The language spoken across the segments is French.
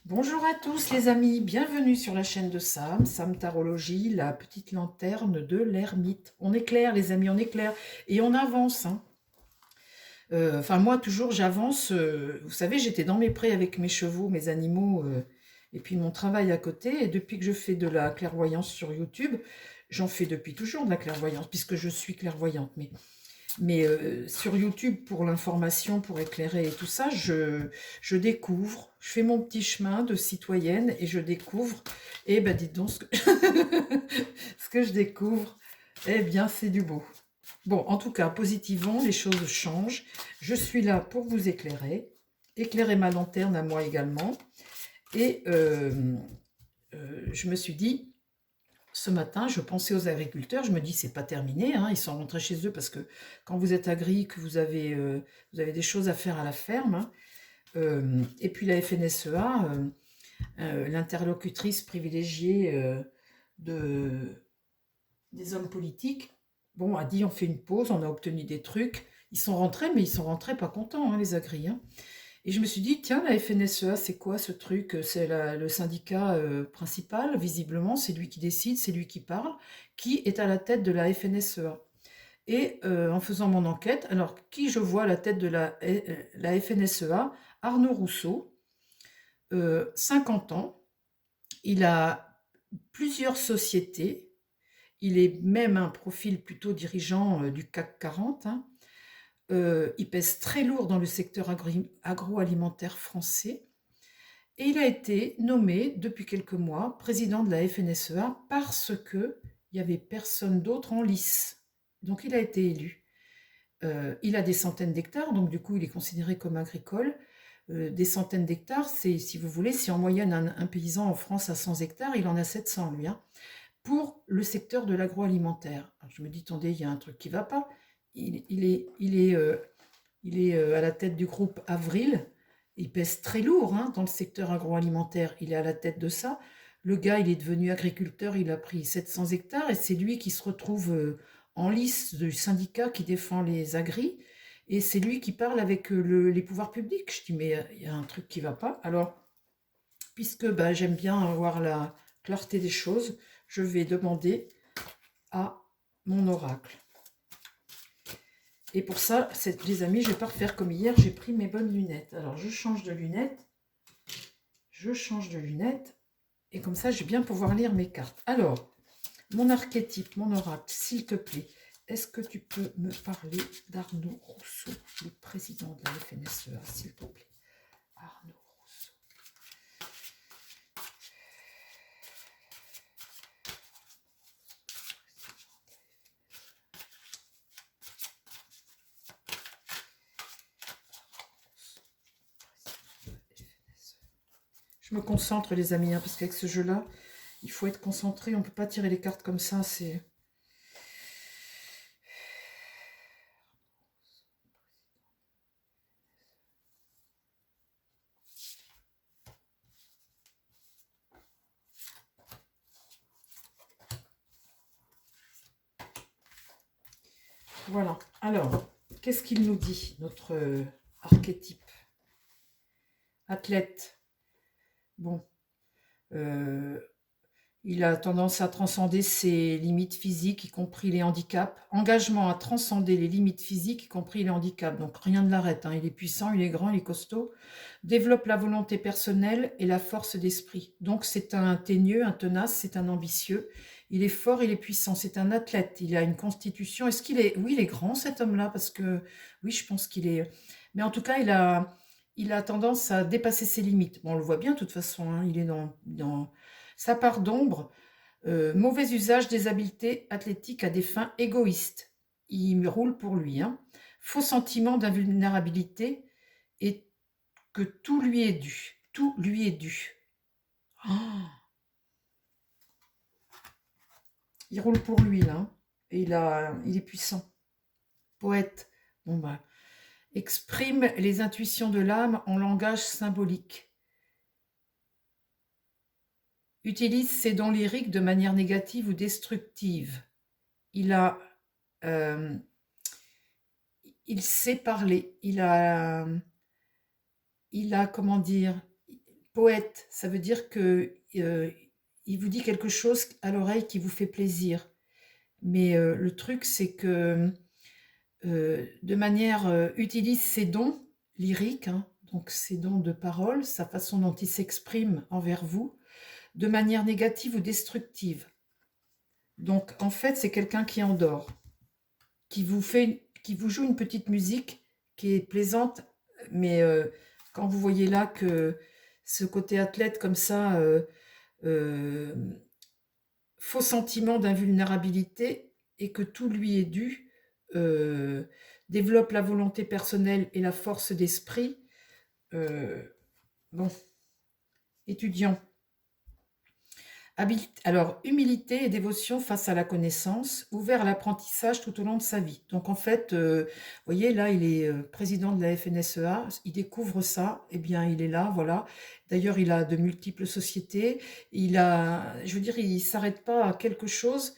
Bonjour à tous les amis, bienvenue sur la chaîne de Sam, Sam Tarologie, la petite lanterne de l'ermite. On éclaire les amis, on éclaire et on avance, hein. Enfin moi toujours j'avance, vous savez j'étais dans mes prés avec mes chevaux, mes animaux et puis mon travail à côté, et depuis que je fais de la clairvoyance sur YouTube, j'en fais depuis toujours de la clairvoyance puisque je suis clairvoyante, mais sur YouTube, pour l'information, pour éclairer et tout ça, je découvre, je fais mon petit chemin de citoyenne et je découvre, et ben dites donc ce que je découvre, eh bien c'est du beau. Bon, en tout cas, positivement, les choses changent. Je suis là pour vous éclairer, éclairer ma lanterne à moi également. Et je me suis dit, ce matin, je pensais aux agriculteurs, je me dis c'est pas terminé, hein, ils sont rentrés chez eux parce que quand vous êtes agri, que vous avez des choses à faire à la ferme, hein, et puis la FNSEA, l'interlocutrice privilégiée de, des hommes politiques, bon, a dit on fait une pause, on a obtenu des trucs, ils sont rentrés, mais ils sont rentrés pas contents, hein, les agris, hein. Et je me suis dit, tiens, la FNSEA, c'est quoi ce truc? C'est le syndicat principal, visiblement, c'est lui qui décide, c'est lui qui parle, qui est à la tête de la FNSEA. Et en faisant mon enquête, alors qui je vois à la tête de la FNSEA? Arnaud Rousseau, 50 ans, il a plusieurs sociétés, il est même un profil plutôt dirigeant du CAC 40, hein. Il pèse très lourd dans le secteur agroalimentaire français. Et il a été nommé depuis quelques mois président de la FNSEA parce que il n'y avait personne d'autre en lice. Donc il a été élu. Il a des centaines d'hectares, donc du coup il est considéré comme agricole. Des centaines d'hectares, c'est, si vous voulez, si en moyenne un paysan en France a 100 hectares, il en a 700 lui, hein, pour le secteur de l'agroalimentaire. Alors, je me dis, attendez, il y a un truc qui ne va pas. Il est à la tête du groupe Avril. Il pèse très lourd, hein, dans le secteur agroalimentaire. Il est à la tête de ça. Le gars, il est devenu agriculteur, il a pris 700 hectares et c'est lui qui se retrouve en lice du syndicat qui défend les agris. Et c'est lui qui parle avec les pouvoirs publics. Je dis, mais il y a un truc qui ne va pas. Alors, puisque bah, j'aime bien avoir la clarté des choses, je vais demander à mon oracle. Et pour ça, les amis, je ne vais pas refaire comme hier, j'ai pris mes bonnes lunettes. Alors, je change de lunettes, et comme ça, je vais bien pouvoir lire mes cartes. Alors, mon archétype, mon oracle, s'il te plaît, est-ce que tu peux me parler d'Arnaud Rousseau, le président de la FNSEA, s'il te plaît? Arnaud Rousseau. Je me concentre, les amis, hein, parce qu'avec ce jeu-là, il faut être concentré. On ne peut pas tirer les cartes comme ça. C'est... Voilà. Alors, qu'est-ce qu'il nous dit, notre archétype? Athlète. Bon. Euh, Il a tendance à transcender ses limites physiques, y compris les handicaps. Engagement à transcender les limites physiques, y compris les handicaps. Donc rien ne l'arrête, hein. Il est puissant, il est grand, il est costaud. Développe la volonté personnelle et la force d'esprit. Donc c'est un teigneux, un tenace, c'est un ambitieux. Il est fort, il est puissant, c'est un athlète. Il a une constitution. Est-ce qu'il est... Oui, il est grand cet homme-là, parce que oui, je pense qu'il est... Mais en tout cas, il a tendance à dépasser ses limites. Bon, on le voit bien de toute façon, hein. Il est dans sa part d'ombre, mauvais usage des habiletés athlétiques à des fins égoïstes. Il roule pour lui, hein. Faux sentiment d'invulnérabilité et que tout lui est dû. Tout lui est dû. Oh, il roule pour lui, là, hein. Et il est puissant. Poète. Bon, bah, exprime les intuitions de l'âme en langage symbolique. Utilise ses dons lyriques de manière négative ou destructive. Il a sait parler, il a, comment dire, poète, ça veut dire que il vous dit quelque chose à l'oreille qui vous fait plaisir. Mais le truc, c'est que de manière utilise ses dons lyriques, hein, donc ses dons de parole, sa façon dont il s'exprime envers vous, de manière négative ou destructive. Donc en fait, c'est quelqu'un qui endort, qui vous joue une petite musique qui est plaisante, mais quand vous voyez là que ce côté athlète comme ça, euh, faux sentiment d'invulnérabilité et que tout lui est dû, euh, développe la volonté personnelle et la force d'esprit. euh, bon, étudiant. Alors, humilité et dévotion face à la connaissance, ouvert à l'apprentissage tout au long de sa vie. Donc en fait, vous voyez, là, il est président de la FNSEA, il découvre ça, eh bien, il est là, voilà. D'ailleurs, il a de multiples sociétés, je veux dire, il ne s'arrête pas à quelque chose,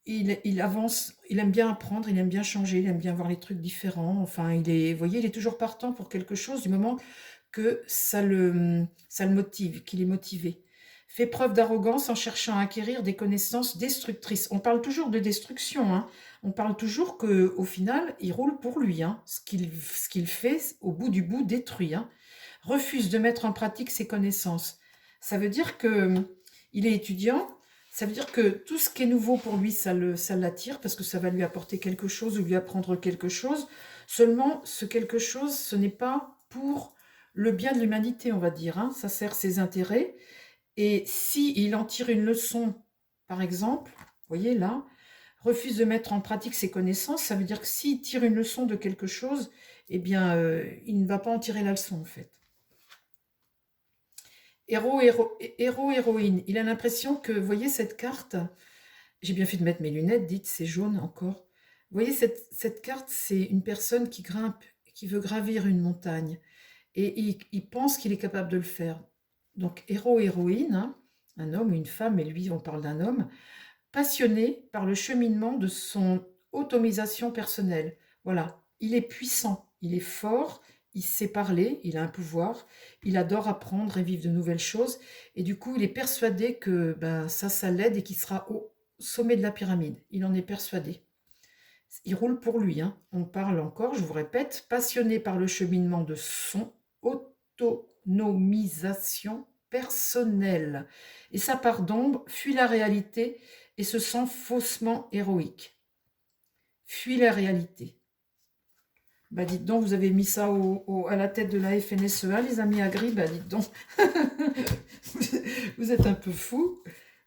il avance, il aime bien apprendre, il aime bien changer, il aime bien voir les trucs différents. Enfin, vous voyez, il est toujours partant pour quelque chose du moment que ça le motive, qu'il est motivé. Fait preuve d'arrogance en cherchant à acquérir des connaissances destructrices. On parle toujours de destruction, hein. On parle toujours qu'au final, il roule pour lui, hein. Ce qu'il fait, au bout du bout, détruit, hein. Refuse de mettre en pratique ses connaissances. Ça veut dire que il est étudiant, ça veut dire que tout ce qui est nouveau pour lui, ça l'attire parce que ça va lui apporter quelque chose ou lui apprendre quelque chose. Seulement, ce quelque chose, ce n'est pas pour le bien de l'humanité, on va dire, hein. Ça sert ses intérêts. Et s'il en tire une leçon, par exemple, vous voyez là, refuse de mettre en pratique ses connaissances, ça veut dire que s'il tire une leçon de quelque chose, eh bien, il ne va pas en tirer la leçon, en fait. Héros, héroïne. Il a l'impression que, vous voyez cette carte, j'ai bien fait de mettre mes lunettes, dites, c'est jaune encore. Vous voyez, cette carte, c'est une personne qui grimpe, qui veut gravir une montagne. Et il pense qu'il est capable de le faire. Donc, héros-héroïne, hein, un homme ou une femme, mais lui, on parle d'un homme, passionné par le cheminement de son automisation personnelle. Voilà, il est puissant, il est fort, il sait parler, il a un pouvoir, il adore apprendre et vivre de nouvelles choses, et du coup, il est persuadé que ben, ça l'aide et qu'il sera au sommet de la pyramide. Il en est persuadé. Il roule pour lui, hein. On parle encore, je vous répète, passionné par le cheminement de son autonomisation personnelle. Et sa part d'ombre fuit la réalité et se sent faussement héroïque. Fuit la réalité. Bah dites donc, vous avez mis ça à la tête de la FNSEA, les amis agris, bah dites donc. Vous êtes un peu fous.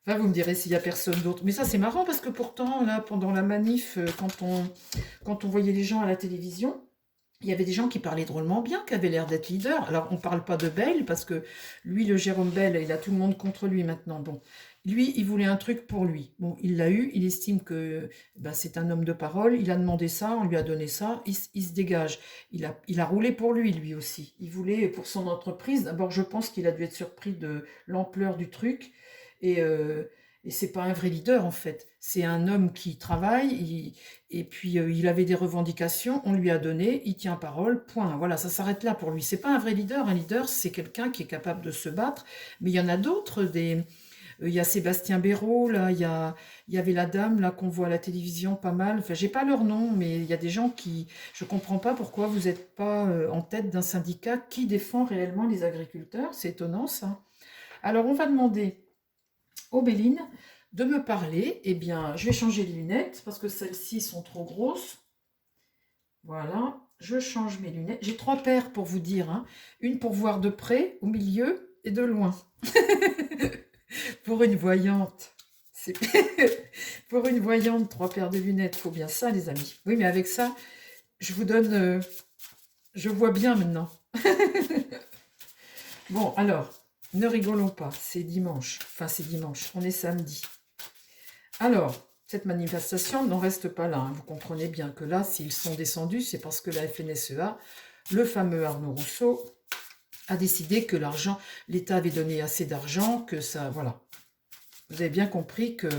Enfin, vous me direz s'il n'y a personne d'autre. Mais ça, c'est marrant parce que pourtant, là, pendant la manif, quand on voyait les gens à la télévision, il y avait des gens qui parlaient drôlement bien, qui avaient l'air d'être leaders. Alors, on ne parle pas de Bayle, parce que lui, le Jérôme Bayle, il a tout le monde contre lui maintenant. Bon, lui, il voulait un truc pour lui. Bon, il l'a eu, il estime que ben, c'est un homme de parole, il a demandé ça, on lui a donné ça, il se dégage. Il a roulé pour lui aussi. Il voulait pour son entreprise. D'abord, je pense qu'il a dû être surpris de l'ampleur du truc. Et c'est pas un vrai leader en fait. C'est un homme qui travaille, et puis il avait des revendications, on lui a donné, il tient parole, point. Voilà, ça s'arrête là pour lui. C'est pas un vrai leader. Un leader, c'est quelqu'un qui est capable de se battre. Mais il y en a d'autres. Il y a Sébastien Béraud, là, il y avait la dame là qu'on voit à la télévision pas mal. Enfin, j'ai pas leur nom, mais il y a des gens qui. Je comprends pas pourquoi vous n'êtes pas en tête d'un syndicat qui défend réellement les agriculteurs. C'est étonnant ça. Alors on va demander aux Béline de me parler. Eh bien, je vais changer de lunettes parce que celles-ci sont trop grosses. Voilà, je change mes lunettes. J'ai 3 paires pour vous dire, hein. Une pour voir de près, au milieu et de loin. Pour une voyante. Pour une voyante, 3 paires de lunettes, faut bien ça, les amis. Oui, mais avec ça, je vous donne... je vois bien maintenant. Bon, alors, ne rigolons pas, c'est dimanche. Enfin, c'est dimanche, on est samedi. Alors, cette manifestation n'en reste pas là, hein. Vous comprenez bien que là, s'ils sont descendus, c'est parce que la FNSEA, le fameux Arnaud Rousseau, a décidé que l'État avait donné assez d'argent, que ça, voilà. Vous avez bien compris que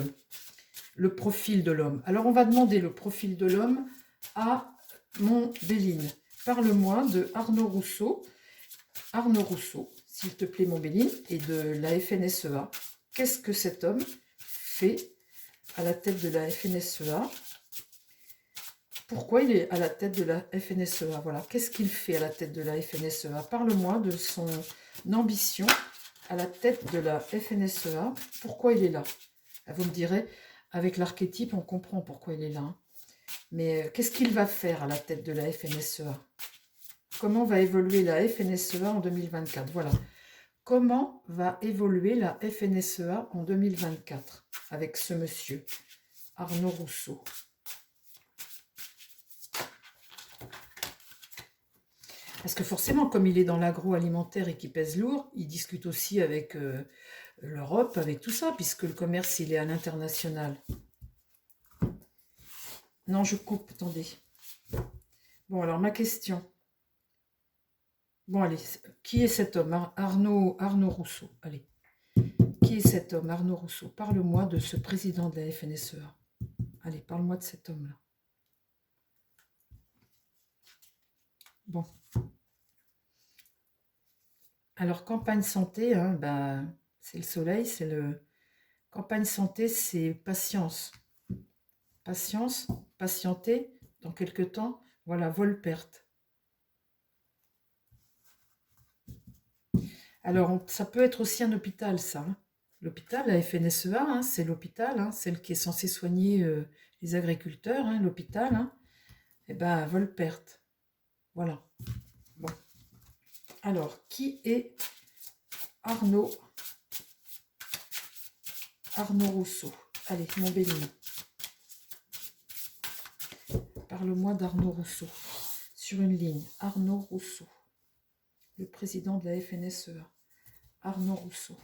le profil de l'homme. Alors, on va demander le profil de l'homme à mon Béline. Parle-moi de Arnaud Rousseau. Arnaud Rousseau, s'il te plaît, mon Béline, et de la FNSEA. Qu'est-ce que cet homme fait à la tête de la FNSEA? Pourquoi il est à la tête de la FNSEA? Voilà, qu'est-ce qu'il fait à la tête de la FNSEA? Parle-moi de son ambition à la tête de la FNSEA. Pourquoi il est là? Vous me direz, avec l'archétype, on comprend pourquoi il est là. Hein. Mais qu'est-ce qu'il va faire à la tête de la FNSEA? Comment va évoluer la FNSEA en 2024? Voilà. Comment va évoluer la FNSEA en 2024 avec ce monsieur, Arnaud Rousseau? Parce que forcément, comme il est dans l'agroalimentaire et qu'il pèse lourd, il discute aussi avec l'Europe, avec tout ça, puisque le commerce, il est à l'international. Non, je coupe, attendez. Bon, alors, ma question. Bon, allez, qui est cet homme? Arnaud Rousseau, allez. Qui est cet homme, Arnaud Rousseau? Parle-moi de ce président de la FNSEA. Allez, parle-moi de cet homme-là. Bon. Alors, campagne santé, hein, bah, c'est le soleil, c'est le... Campagne santé, c'est patience. Patience, patienter, dans quelques temps, voilà, vol-perte. Alors, ça peut être aussi un hôpital, ça. Hein. L'hôpital, la FNSEA, hein, c'est l'hôpital, hein, celle qui est censée soigner les agriculteurs, hein, l'hôpital. Hein, eh bien, vol-perte. Voilà. Bon. Alors, qui est Arnaud Rousseau? Allez, mon Béline. Parle-moi d'Arnaud Rousseau. Sur une ligne, Arnaud Rousseau. Le président de la FNSEA. Arnaud Rousseau.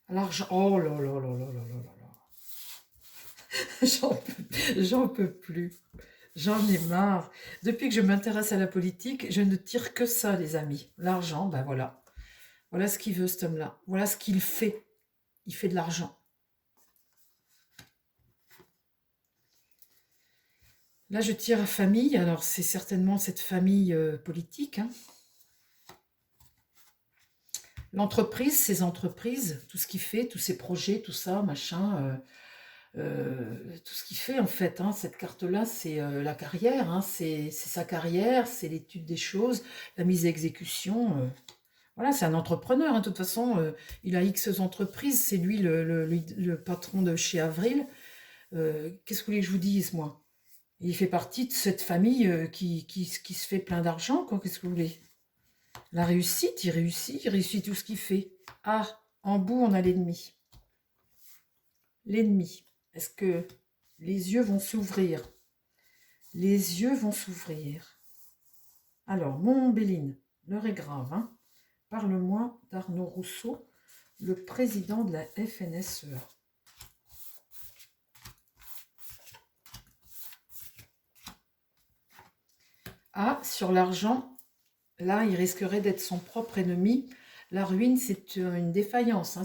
L'argent. Oh là là là là là là là. J'en peux plus. J'en ai marre. Depuis que je m'intéresse à la politique, je ne tire que ça, les amis. L'argent, ben voilà. Voilà ce qu'il veut, cet homme-là. Voilà ce qu'il fait. Il fait de l'argent. Là, je tire à famille. Alors, c'est certainement cette famille politique. Hein. L'entreprise, ses entreprises, tout ce qu'il fait, tous ses projets, tout ça, machin... tout ce qu'il fait en fait, hein, cette carte-là, c'est la carrière, hein, c'est sa carrière, c'est l'étude des choses, la mise à exécution. Voilà, c'est un entrepreneur. Hein, de toute façon, il a X entreprises, c'est lui le patron de chez Avril. Qu'est-ce que vous voulez que je vous dise, moi? Il fait partie de cette famille qui se fait plein d'argent, quoi. Qu'est-ce que vous voulez? La réussite, il réussit tout ce qu'il fait. Ah, en bout, on a l'ennemi. L'ennemi. Est-ce que les yeux vont s'ouvrir? Les yeux vont s'ouvrir. Alors, mon Béline, l'heure est grave. Hein. Parle-moi d'Arnaud Rousseau, le président de la FNSEA. Ah, sur l'argent, là, il risquerait d'être son propre ennemi. La ruine, c'est une défaillance. Hein.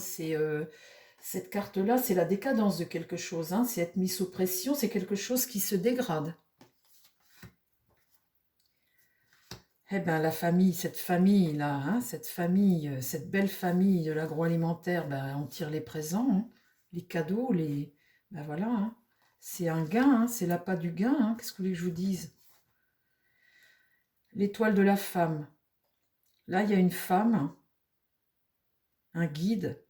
Cette carte-là, c'est la décadence de quelque chose. Hein. C'est être mis sous pression, c'est quelque chose qui se dégrade. Eh bien, la famille, cette famille-là, hein, cette famille, cette belle famille de l'agroalimentaire, ben, on tire les présents, hein, les cadeaux, ben voilà. Hein. C'est un gain, hein, c'est l'appât du gain. Hein. Qu'est-ce que vous voulez que je vous dise? L'étoile de la femme. Là, il y a une femme, un guide,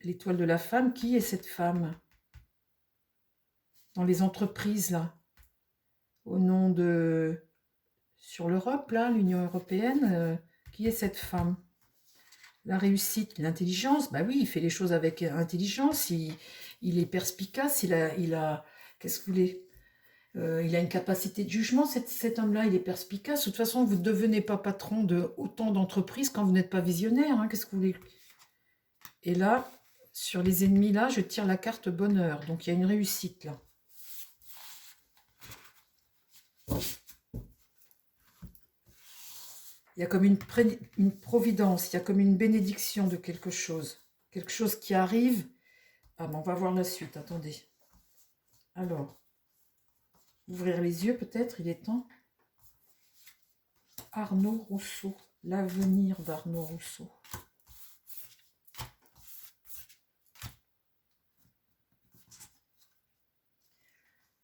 l'étoile de la femme. Qui est cette femme? Dans les entreprises, là, au nom de... Sur l'Europe, là, l'Union européenne, qui est cette femme? La réussite, l'intelligence, bah oui, il fait les choses avec intelligence, il est perspicace, il a qu'est-ce que vous voulez? Il a une capacité de jugement, cet homme-là, il est perspicace. De toute façon, vous ne devenez pas patron de autant d'entreprises quand vous n'êtes pas visionnaire, hein, qu'est-ce que vous voulez? Et là, sur les ennemis, là, je tire la carte bonheur, donc il y a une réussite, là. Il y a comme une providence, il y a comme une bénédiction de quelque chose qui arrive Ah, mais on va voir la suite, attendez. Alors, ouvrir les yeux peut-être, il est temps. Arnaud Rousseau, l'avenir d'Arnaud Rousseau.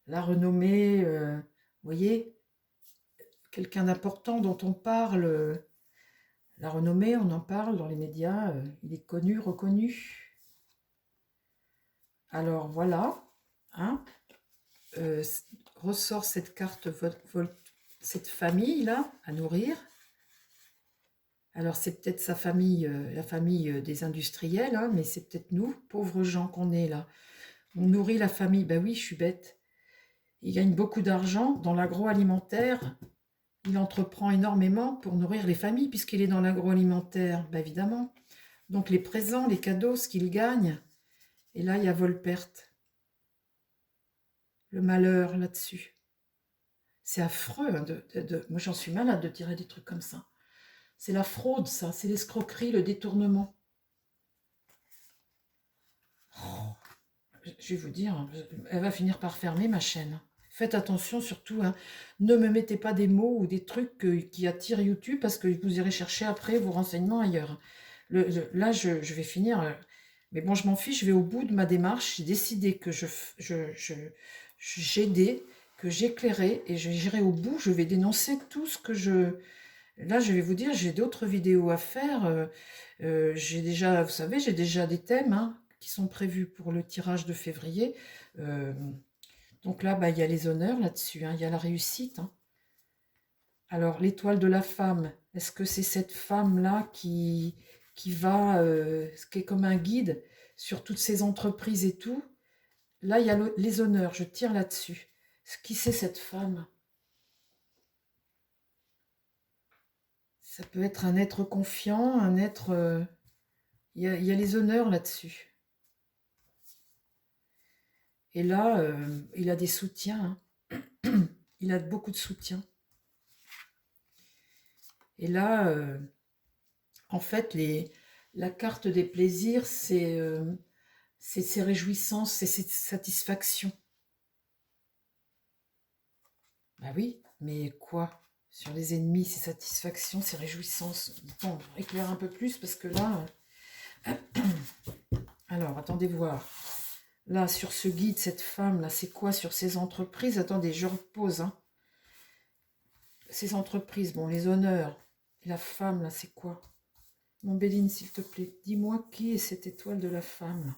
La renommée, vous voyez, quelqu'un d'important dont on parle. La renommée, on en parle dans les médias, il est connu, reconnu. Alors voilà, hein, ressort cette carte, cette famille-là à nourrir. Alors c'est peut-être sa famille, la famille des industriels, hein, mais c'est peut-être nous, pauvres gens qu'on est là. On nourrit la famille, ben oui, je suis bête. Il gagne beaucoup d'argent dans l'agroalimentaire. Il entreprend énormément pour nourrir les familles puisqu'il est dans l'agroalimentaire, ben évidemment. Donc les présents, les cadeaux, ce qu'il gagne. Et là, il y a Volperte. Le malheur là-dessus. C'est affreux. Hein, moi, j'en suis malade de tirer des trucs comme ça. C'est la fraude, ça. C'est l'escroquerie, le détournement. Oh, je vais vous dire, elle va finir par fermer ma chaîne. Faites attention surtout, hein. Ne me mettez pas des mots ou des trucs qui attirent YouTube parce que vous irez chercher après vos renseignements ailleurs. Là, je vais finir. Mais bon, je m'en fiche, je vais au bout de ma démarche. J'ai décidé que j'aidais, que j'éclairais et j'irai au bout. Je vais dénoncer tout ce que je... Là, je vais vous dire, j'ai d'autres vidéos à faire. J'ai déjà, vous savez, j'ai déjà des thèmes hein, qui sont prévus pour le tirage de février. Euh, donc là, bah, il y a les honneurs là-dessus, hein, il y a la réussite. Hein. Alors, l'étoile de la femme, est-ce que c'est cette femme-là qui va, qui est comme un guide sur toutes ces entreprises et tout? Là, il y a les honneurs, je tire là-dessus. Qui c'est cette femme? Ça peut être un être confiant, un être... il y a les honneurs là-dessus. Et là, il a des soutiens. Hein. Il a beaucoup de soutien. Et là, en fait, la carte des plaisirs, c'est ses réjouissances, c'est ses satisfactions. Bah oui, mais quoi? Sur les ennemis, ses satisfactions, ses réjouissances. Bon, éclaire un peu plus parce que là... Alors, attendez voir. Là, sur ce guide, cette femme-là, c'est quoi sur ces entreprises? Attendez, je repose. Hein. Ces entreprises, bon, les honneurs. Et la femme, là, c'est quoi? Mon Béline, s'il te plaît, dis-moi qui est cette étoile de la femme, là.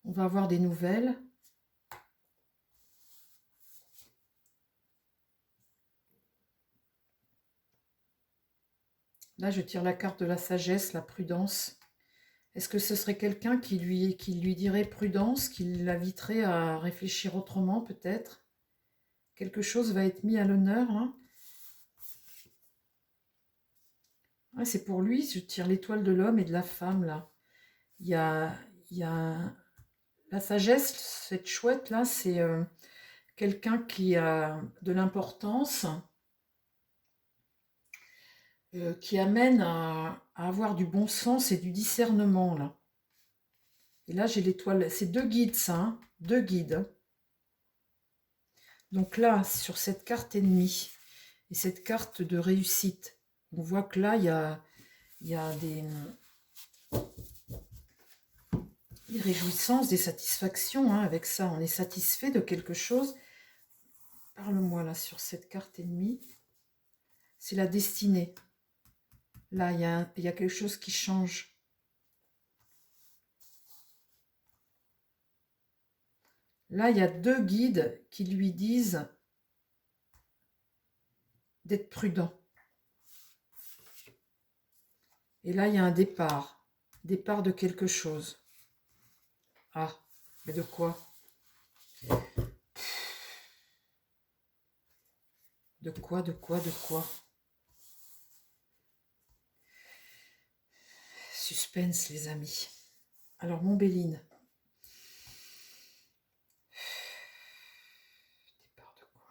On va avoir des nouvelles. Là, je tire la carte de la sagesse, la prudence. Est-ce que ce serait quelqu'un qui lui dirait prudence, qui l'inviterait à réfléchir autrement, peut-être? Quelque chose va être mis à l'honneur, hein. Ouais, c'est pour lui, je tire l'étoile de l'homme et de la femme, là. Il y a, il y a la sagesse, cette chouette-là, c'est quelqu'un qui a de l'importance, qui amène à avoir du bon sens et du discernement, là. Et là, j'ai l'étoile, c'est deux guides, ça, hein, deux guides. Donc là, sur cette carte ennemie et cette carte de réussite, on voit que là, il y a des réjouissances, des satisfactions. Hein, avec ça, on est satisfait de quelque chose. Parle-moi là sur cette carte ennemie. C'est la destinée. Là, il y a quelque chose qui change. Là, il y a deux guides qui lui disent d'être prudent. Et là, il y a un départ. Départ de quelque chose. Ah, mais de quoi? De quoi, de quoi, de quoi? Suspense, les amis. Alors, mon Béline. Départ de quoi?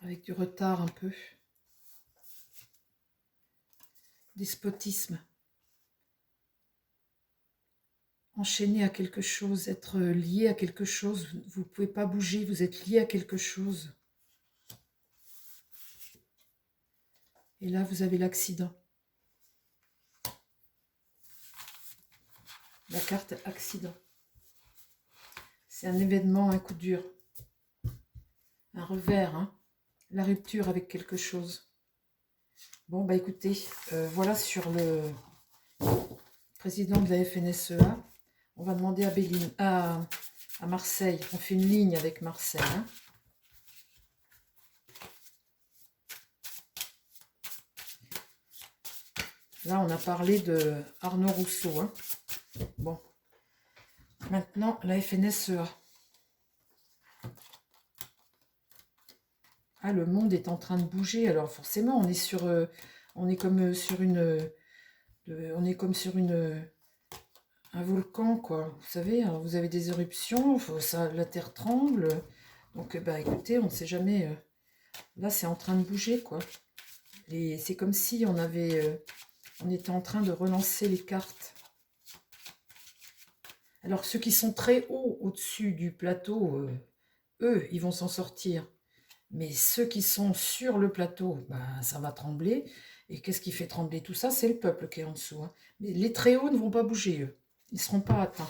Avec du retard un peu. despotisme. Enchaîné à quelque chose, être lié à quelque chose, vous ne pouvez pas bouger, vous êtes lié à quelque chose. Et là, vous avez l'accident. La carte accident. C'est un événement, un coup dur. Un revers, hein. La rupture avec quelque chose. Bon, bah écoutez, voilà sur le président de la FNSEA. On va demander à Marseille. On fait une ligne avec Marseille. Hein. Là, on a parlé de Arnaud Rousseau. Hein. Bon. Maintenant, la FNSEA. Ah, le monde est en train de bouger. Alors forcément, on est sur, on est comme sur une, on est comme sur un volcan, quoi. Vous savez, alors vous avez des éruptions, ça, la terre tremble. Donc, bah, écoutez, on ne sait jamais. Là, c'est en train de bouger, quoi. C'est comme si on avait, on était en train de relancer les cartes. Alors, ceux qui sont très haut au-dessus du plateau, eux, ils vont s'en sortir. Mais ceux qui sont sur le plateau, ben, ça va trembler. Et qu'est-ce qui fait trembler tout ça? C'est le peuple qui est en dessous. Hein. Mais les très hauts ne vont pas bouger, eux. Ils ne seront pas atteints.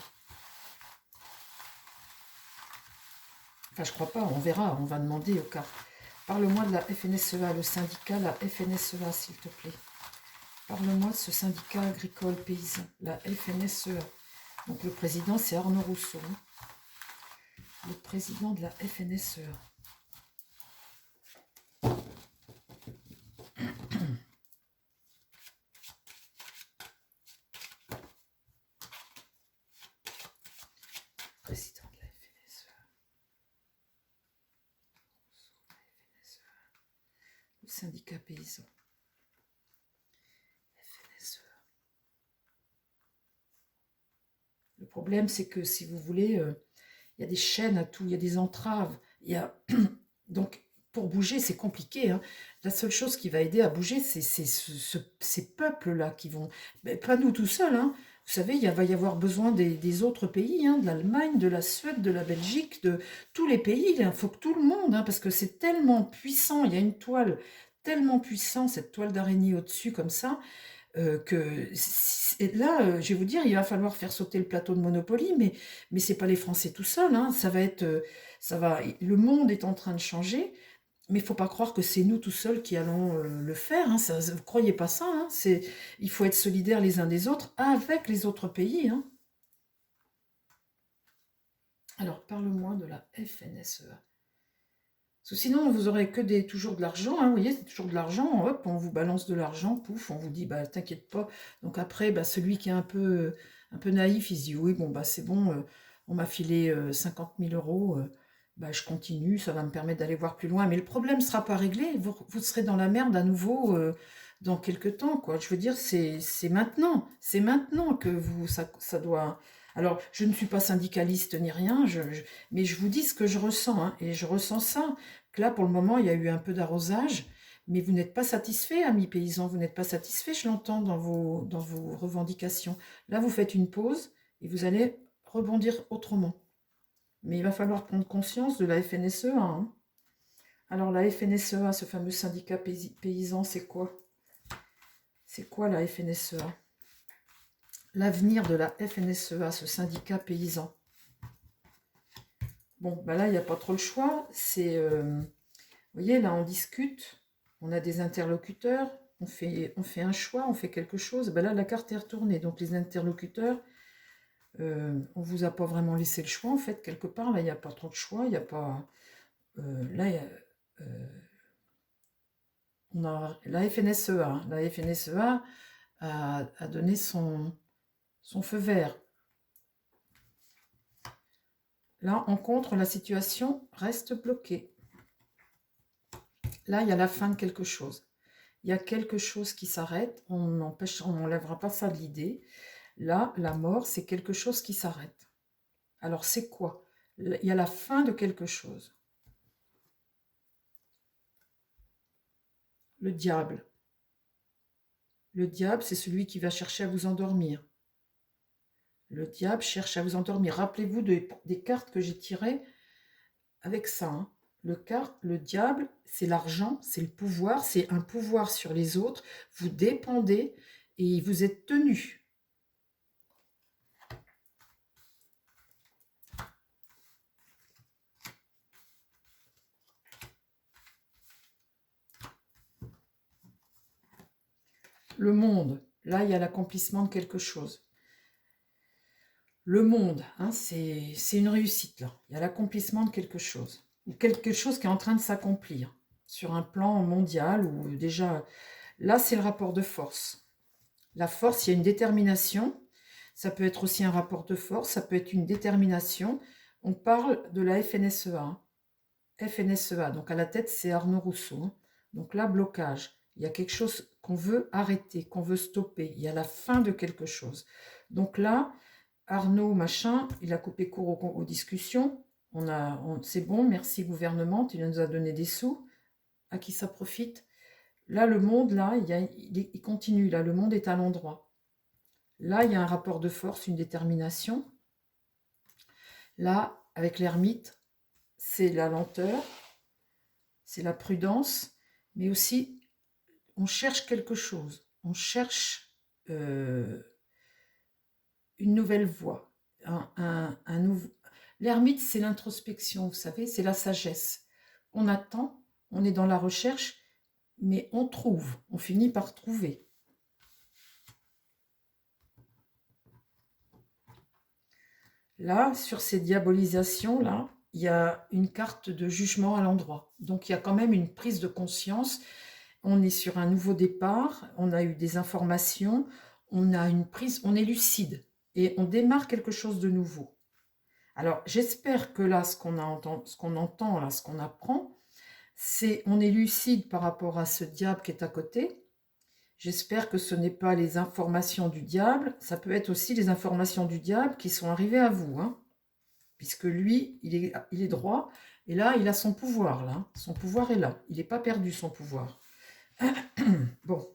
Enfin, je crois pas, on verra, on va demander au cas. Parle-moi de la FNSEA, le syndicat, la FNSEA, s'il te plaît. Parle-moi de ce syndicat agricole paysan, la FNSEA. Donc le président, c'est Arnaud Rousseau. Hein. Le président de la FNSEA. Président de la FNSEA. Le syndicat paysan. FNSEA. Le problème, c'est que si vous voulez, il y a des chaînes à tout, il y a des entraves. Il y a... Donc, pour bouger, c'est compliqué. Hein. La seule chose qui va aider à bouger, c'est ces peuples-là qui vont... Mais pas nous tout seuls. Hein. Vous savez, va y avoir besoin des autres pays, hein, de l'Allemagne, de la Suède, de la Belgique, de tous les pays. Il faut que tout le monde, hein, parce que c'est tellement puissant. Il y a une toile tellement puissante, cette toile d'araignée au-dessus, comme ça, que là, je vais vous dire, il va falloir faire sauter le plateau de Monopoly, mais c'est pas les Français tout seuls. Hein, ça va être... le monde est en train de changer. Mais il ne faut pas croire que c'est nous tout seuls qui allons le faire. Hein, ça, vous ne croyez pas ça. Hein, il faut être solidaires les uns des autres avec les autres pays. Hein. Alors, parle-moi de la FNSEA. Parce que sinon, vous aurez que toujours de l'argent. Hein, vous voyez, c'est toujours de l'argent. Hop, on vous balance de l'argent. Pouf, on vous dit, bah, t'inquiète pas. Donc après, bah, celui qui est un peu naïf, il se dit, oui, bon, bah, c'est bon, on m'a filé 50 000 euros. Bah, je continue, ça va me permettre d'aller voir plus loin. Mais le problème ne sera pas réglé. Vous serez dans la merde à nouveau dans quelques temps, quoi. Je veux dire, c'est maintenant. C'est maintenant que ça doit... Alors, je ne suis pas syndicaliste ni rien, mais je vous dis ce que je ressens. Hein, et je ressens ça, que là, pour le moment, il y a eu un peu d'arrosage. Mais vous n'êtes pas satisfait, amis paysans, vous n'êtes pas satisfait, je l'entends dans vos revendications. Là, vous faites une pause et vous allez rebondir autrement. Mais il va falloir prendre conscience de la FNSEA. Hein. Alors la FNSEA, ce fameux syndicat paysan, c'est quoi? C'est quoi la FNSEA? L'avenir de la FNSEA, ce syndicat paysan. Bon, ben là, il n'y a pas trop le choix. C'est, vous voyez, là, on discute, on a des interlocuteurs, on fait un choix, on fait quelque chose. Ben là, la carte est retournée. Donc les interlocuteurs, on vous a pas vraiment laissé le choix, en fait, quelque part. Là, il n'y a pas trop de choix, il n'y a pas... là, on a la FNSEA. Hein. La FNSEA a donné son feu vert. Là, en contre, la situation reste bloquée. Là, il y a la fin de quelque chose. Il y a quelque chose qui s'arrête. On n'enlèvera pas ça de l'idée. Là, la mort, c'est quelque chose qui s'arrête. Alors, c'est quoi? Il y a la fin de quelque chose. Le diable. Le diable, c'est celui qui va chercher à vous endormir. Le diable cherche à vous endormir. Rappelez-vous des cartes que j'ai tirées avec ça. Hein. Le diable, c'est l'argent, c'est le pouvoir, c'est un pouvoir sur les autres. Vous dépendez et vous êtes tenu. Le monde, là, il y a l'accomplissement de quelque chose. Le monde, hein, c'est une réussite, là. Il y a l'accomplissement de quelque chose. Ou quelque chose qui est en train de s'accomplir sur un plan mondial ou déjà... Là, c'est le rapport de force. La force, il y a une détermination. Ça peut être aussi un rapport de force, ça peut être une détermination. On parle de la FNSEA. Hein. FNSEA, donc à la tête, c'est Arnaud Rousseau. Hein. Donc là, blocage. Il y a quelque chose qu'on veut arrêter, qu'on veut stopper. Il y a la fin de quelque chose. Donc là, Arnaud, machin, il a coupé court aux discussions. C'est bon, merci gouvernement, tu nous as donné des sous. À qui ça profite? Là, le monde, là, il continue. Là, le monde est à l'endroit. Là, il y a un rapport de force, une détermination. Là, avec l'ermite, c'est la lenteur, c'est la prudence, mais aussi, on cherche quelque chose. On cherche une nouvelle voie. L'ermite, c'est l'introspection, vous savez, c'est la sagesse. On attend, on est dans la recherche, mais on trouve, on finit par trouver. Là, sur ces diabolisations-là, il y a une carte de jugement à l'endroit. Donc, il y a quand même une prise de conscience. On est sur un nouveau départ, on a eu des informations, on a une prise, on est lucide et on démarre quelque chose de nouveau. Alors, j'espère que là, ce qu'on entend, là, ce qu'on apprend, c'est on est lucide par rapport à ce diable qui est à côté. J'espère que ce n'est pas les informations du diable, ça peut être aussi les informations du diable qui sont arrivées à vous, hein, puisque lui, il est droit, et là, il a son pouvoir, là. Son pouvoir est là. Il n'est pas perdu, son pouvoir. Bon,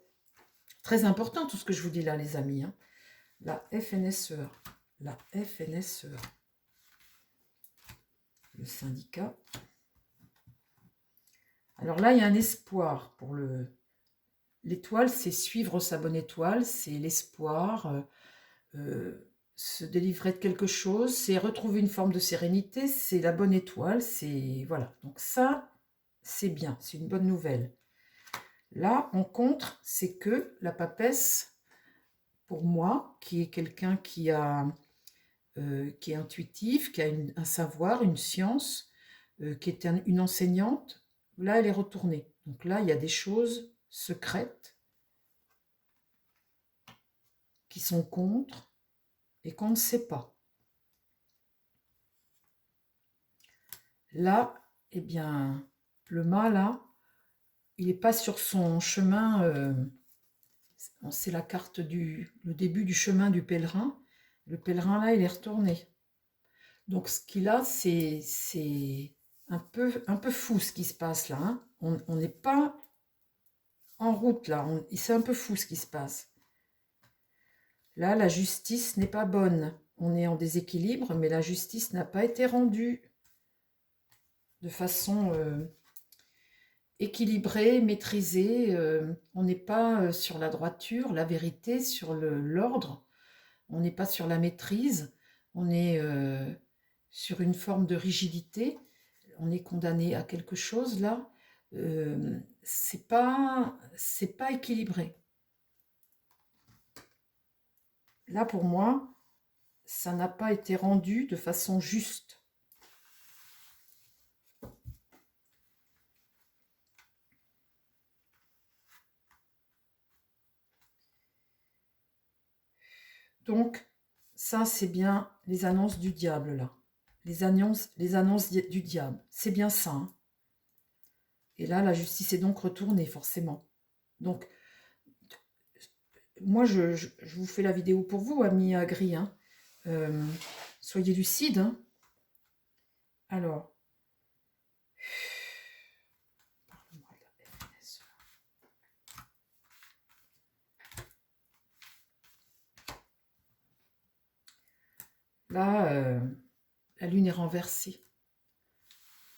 très important tout ce que je vous dis là, les amis. Hein. La FNSEA. La FNSEA. Le syndicat. Alors là, il y a un espoir pour le... L'étoile, c'est suivre sa bonne étoile, c'est l'espoir, se délivrer de quelque chose, c'est retrouver une forme de sérénité, c'est la bonne étoile, c'est... Voilà, donc ça, c'est bien, c'est une bonne nouvelle. Là, en contre, c'est que la papesse, pour moi, qui est quelqu'un qui est intuitif, qui a un savoir, une science, qui est une enseignante, là, elle est retournée. Donc là, il y a des choses secrètes qui sont contre et qu'on ne sait pas. Là, eh bien, le mât, là, il n'est pas sur son chemin, c'est la carte le début du chemin du pèlerin. Le pèlerin, là, il est retourné. Donc, ce qu'il a, c'est un peu fou ce qui se passe là. Hein. On n'est pas en route là. C'est un peu fou ce qui se passe. Là, la justice n'est pas bonne. On est en déséquilibre, mais la justice n'a pas été rendue de façon équilibrée, maîtrisée. On n'est pas sur la droiture, la vérité, sur l'ordre. On n'est pas sur la maîtrise. On est sur une forme de rigidité. On est condamné à quelque chose là. C'est pas équilibré. Là, pour moi, ça n'a pas été rendu de façon juste. Donc, ça, c'est bien les annonces du diable, là. Les annonces du diable. C'est bien ça. Hein. Et là, la justice est donc retournée, forcément. Donc, moi, je vous fais la vidéo pour vous, amis gris. Hein. Soyez lucides. Hein. Alors, parle-moi de la FNSEA. Là, la lune est renversée.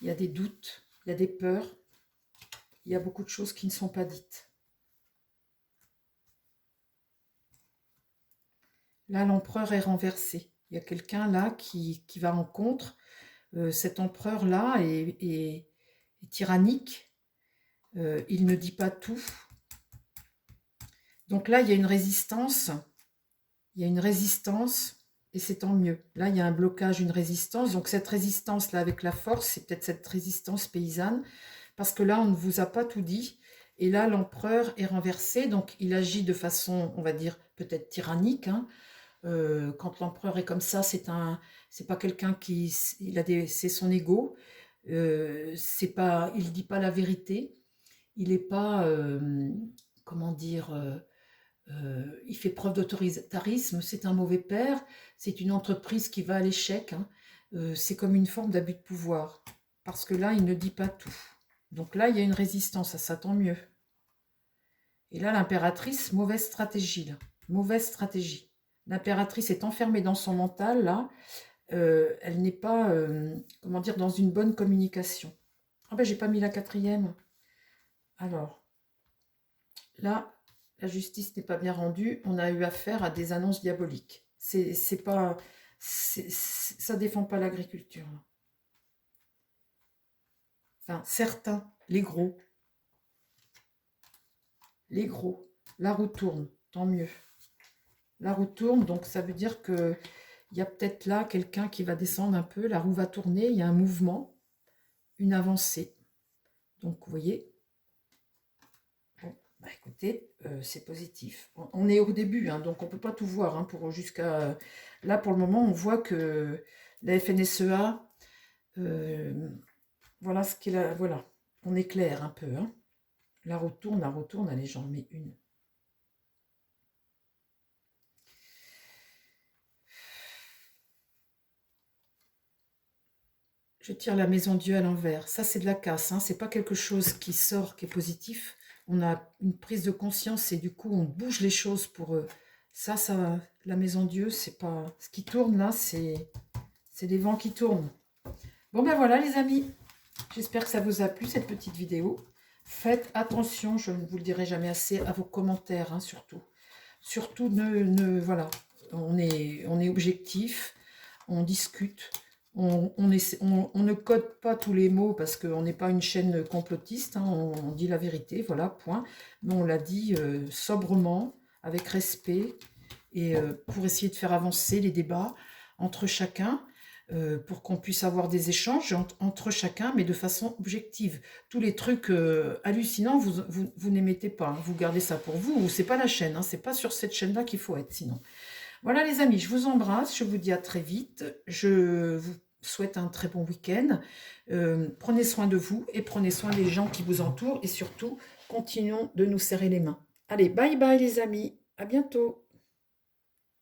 Il y a des doutes, il y a des peurs, il y a beaucoup de choses qui ne sont pas dites. Là, l'empereur est renversé. Il y a quelqu'un là qui va en contre. Cet empereur-là est tyrannique. Il ne dit pas tout. Donc là, il y a une résistance. Il y a une résistance et c'est tant mieux. Là, il y a un blocage, une résistance. Donc cette résistance-là avec la force, c'est peut-être cette résistance paysanne. Parce que là, on ne vous a pas tout dit. Et là, l'empereur est renversé. Donc il agit de façon, on va dire, peut-être tyrannique, hein. Quand l'empereur est comme ça, c'est pas quelqu'un qui, c'est son ego. C'est pas, il dit pas la vérité. Il est pas, comment dire, il fait preuve d'autoritarisme. C'est un mauvais père. C'est une entreprise qui va à l'échec, hein. C'est comme une forme d'abus de pouvoir. Parce que là, il ne dit pas tout. Donc là, il y a une résistance à ça, tant mieux. Et là, l'impératrice, mauvaise stratégie, là. Mauvaise stratégie. L'impératrice est enfermée dans son mental, là. Elle n'est pas, comment dire, dans une bonne communication. Ah ben, j'ai pas mis la quatrième. Alors, là, la justice n'est pas bien rendue. On a eu affaire à des annonces diaboliques. C'est pas, ça défend pas l'agriculture. Enfin, certains, les gros. La roue tourne, tant mieux. La roue tourne, donc ça veut dire que il y a peut-être là quelqu'un qui va descendre un peu, la roue va tourner, il y a un mouvement, une avancée. Donc, vous voyez, bon, bah écoutez, c'est positif. On est au début, hein, donc on ne peut pas tout voir. Hein, pour jusqu'à là, pour le moment, on voit que la FNSEA, voilà ce qu'il a. Voilà, on éclaire un peu. Hein. La roue tourne, allez, j'en mets une. Je tire la maison Dieu à l'envers. Ça, c'est de la casse. Hein. C'est pas quelque chose qui sort, qui est positif. On a une prise de conscience et du coup, on bouge les choses pour ça. La maison Dieu, c'est pas ce qui tourne là. C'est des vents qui tournent. Bon ben voilà, les amis. J'espère que ça vous a plu cette petite vidéo. Faites attention, je ne vous le dirai jamais assez, à vos commentaires, hein, surtout. Surtout, voilà, on est objectif, on discute. On ne code pas tous les mots parce qu'on n'est pas une chaîne complotiste, hein, on dit la vérité, voilà, point. Mais on l'a dit sobrement, avec respect, et pour essayer de faire avancer les débats entre chacun, pour qu'on puisse avoir des échanges entre chacun, mais de façon objective. Tous les trucs hallucinants, vous n'émettez pas, hein, vous gardez ça pour vous, ou c'est pas la chaîne, hein, c'est pas sur cette chaîne-là qu'il faut être, sinon. Voilà les amis, je vous embrasse, je vous dis à très vite, je vous souhaite un très bon week-end, prenez soin de vous et prenez soin des gens qui vous entourent et surtout, continuons de nous serrer les mains. Allez, bye bye les amis, à bientôt.